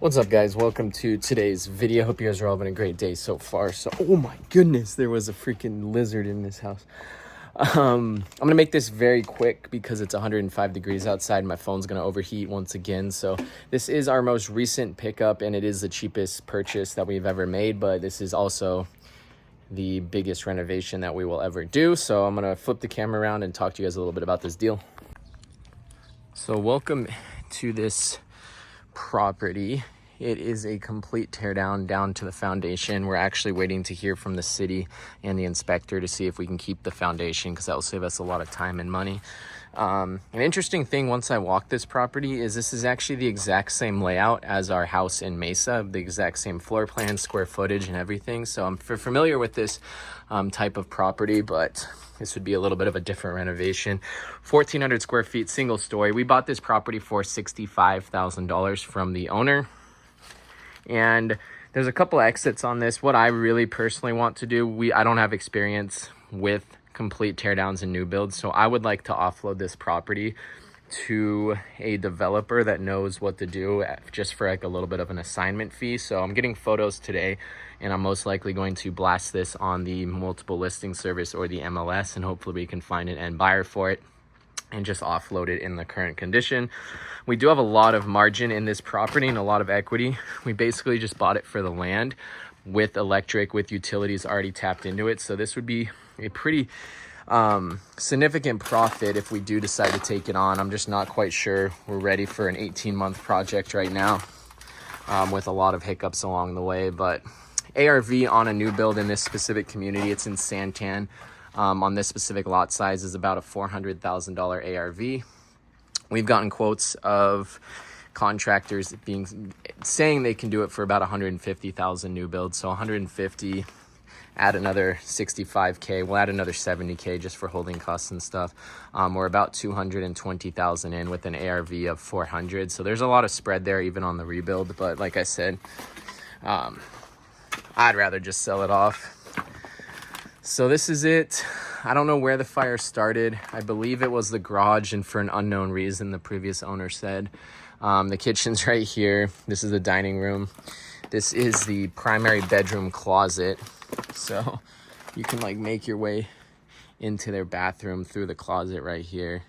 What's up, guys? Welcome to today's video. Hope you guys are all having a great day so far. So, oh my goodness, there was a freaking lizard in this house. I'm gonna make this very quick because it's 105 degrees outside. My phone's gonna overheat once again. So this is our most recent pickup, and it is the cheapest purchase that we've ever made, but this is also the biggest renovation that we will ever do. So I'm gonna flip the camera around and talk to you guys a little bit about this deal. So welcome to this property. It is a complete teardown down to the foundation. We're actually waiting to hear from the city and the inspector to see if we can keep the foundation, because that will save us a lot of time and money. An interesting thing once I walk this property is this is actually the exact same layout as our house in Mesa, the exact same floor plan, square footage, and everything. So I'm familiar with this type of property, but this would be a little bit of a different renovation. 1,400 square feet, single story. We bought this property for $65,000 from the owner. And there's a couple exits on this. What I really personally want to do, I don't have experience with complete teardowns and new builds, so I would like to offload this property to a developer that knows what to do, just for like a little bit of an assignment fee. So I'm getting photos today, and I'm most likely going to blast this on the multiple listing service or the MLS, and hopefully we can find an end buyer for it and just offload it in the current condition. We do have a lot of margin in this property and a lot of equity. We basically just bought it for the land with electric, with utilities already tapped into it. So this would be a pretty significant profit if we do decide to take it on. I'm just not quite sure we're ready for an 18-month project right now, with a lot of hiccups along the way. But ARV on a new build in this specific community, it's in Santan, on this specific lot size, is about a $400,000 ARV. We've gotten quotes of contractors saying they can do it for about 150,000 new builds. So 150, add another 65K, we'll add another 70K just for holding costs and stuff. We're about 220,000 in with an ARV of 400. So there's a lot of spread there even on the rebuild. But like I said, I'd rather just sell it off. So this is it. I don't know where the fire started. I believe it was the garage, and for an unknown reason, the previous owner said. The kitchen's right here. This is the dining room. This is the primary bedroom closet. So you can like make your way into their bathroom through the closet right here.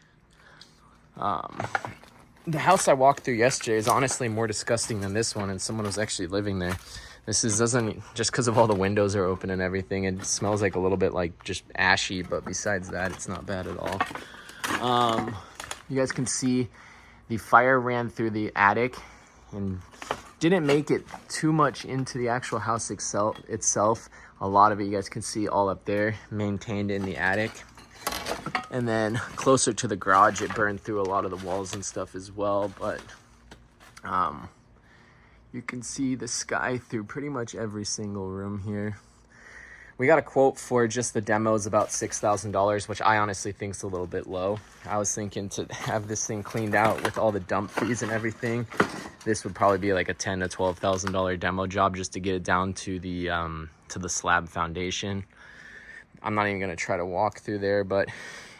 The house I walked through yesterday is honestly more disgusting than this one, and someone was actually living there. This doesn't, just because of all the windows are open and everything, it smells like a little bit like just ashy, but besides that, it's not bad at all. You guys can see the fire ran through the attic and didn't make it too much into the actual house itself. A lot of it you guys can see all up there, maintained in the attic. And then closer to the garage, it burned through a lot of the walls and stuff as well, but you can see the sky through pretty much every single room here. We got a quote for just the demos about $6,000, which I honestly think is a little bit low. I was thinking to have this thing cleaned out with all the dump fees and everything, this would probably be like a $10,000 to $12,000 demo job just to get it down to the slab foundation. I'm not even gonna try to walk through there, but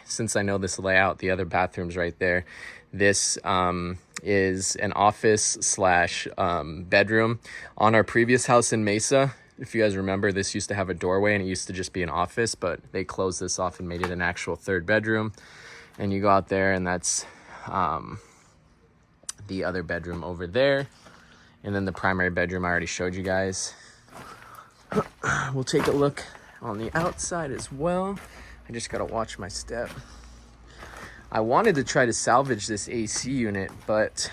since I know this layout, the other bathroom's right there. This is an office slash bedroom. On our previous house in Mesa, if you guys remember, this used to have a doorway and it used to just be an office, but they closed this off and made it an actual third bedroom. And you go out there, and that's the other bedroom over there. And then the primary bedroom I already showed you guys. We'll take a look on the outside as well. I just gotta watch my step. I wanted to try to salvage this AC unit, but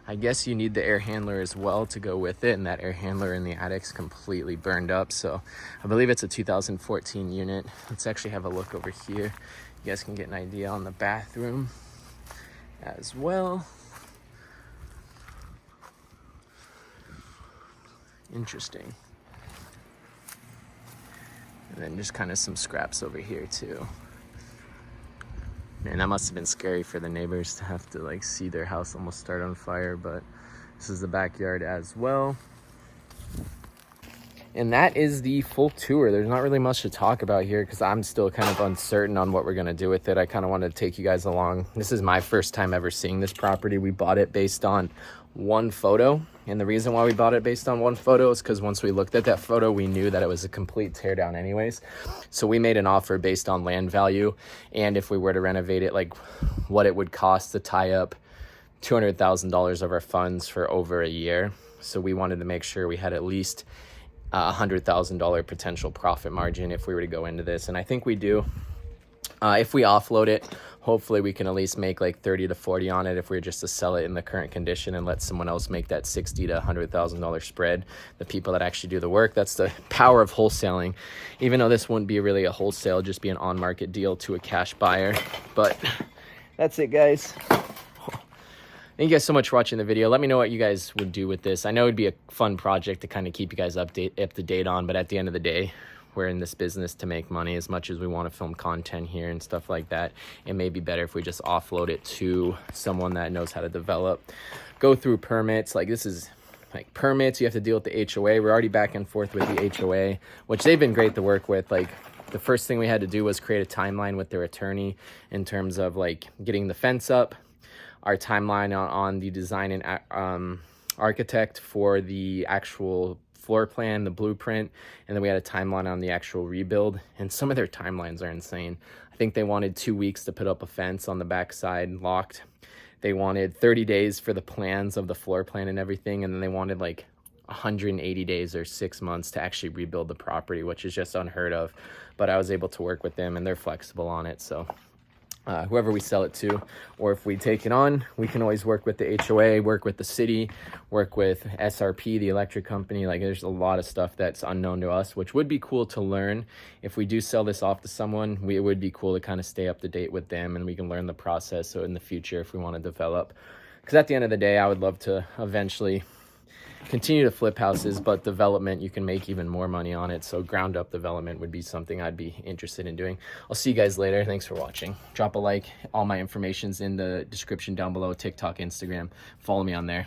I guess you need the air handler as well to go with it, and that air handler in the attic's completely burned up. So I believe it's a 2014 unit. Let's actually have a look over here. You guys can get an idea on the bathroom as well. Interesting. And then just kind of some scraps over here too. Man, that must have been scary for the neighbors to have to like see their house almost start on fire, but this is the backyard as well. And that is the full tour. There's not really much to talk about here because I'm still kind of uncertain on what we're going to do with it. I kind of wanted to take you guys along. This is my first time ever seeing this property. We bought it based on one photo. And the reason why we bought it based on one photo is because once we looked at that photo, we knew that it was a complete teardown anyways. So we made an offer based on land value. And if we were to renovate it, like what it would cost to tie up $200,000 of our funds for over a year. So we wanted to make sure we had at least $100,000 potential profit margin if we were to go into this, and I think we do. If we offload it, hopefully we can at least make like 30 to 40 on it if we were just to sell it in the current condition and let someone else make that $60,000 to $100,000 spread. The people that actually do the work. That's the power of wholesaling. Even though this wouldn't be really a wholesale, just be an on-market deal to a cash buyer. But that's it, guys. Thank you guys so much for watching the video. Let me know what you guys would do with this. I know it'd be a fun project to kind of keep you guys up to date on, but at the end of the day, we're in this business to make money. As much as we want to film content here and stuff like that, it may be better if we just offload it to someone that knows how to develop, go through permits. Like this is like permits, you have to deal with the HOA. We're already back and forth with the HOA, which they've been great to work with. Like the first thing we had to do was create a timeline with their attorney in terms of like getting the fence up, our timeline on the design and architect for the actual floor plan, the blueprint, and then we had a timeline on the actual rebuild. And some of their timelines are insane. I think they wanted 2 weeks to put up a fence on the backside locked. They wanted 30 days for the plans of the floor plan and everything, and then they wanted like 180 days or 6 months to actually rebuild the property, which is just unheard of. But I was able to work with them, and they're flexible on it. So whoever we sell it to, or if we take it on, we can always work with the HOA, work with the city, work with SRP, the electric company. Like there's a lot of stuff that's unknown to us, which would be cool to learn. If we do sell this off to someone, it would be cool to kind of stay up to date with them, and we can learn the process. So in the future, if we want to develop, because at the end of the day, I would love to eventually continue to flip houses, but development, you can make even more money on it. So ground up development would be something I'd be interested in doing. I'll see you guys later. Thanks for watching. Drop a like. All my information's in the description down below. TikTok, Instagram. Follow me on there.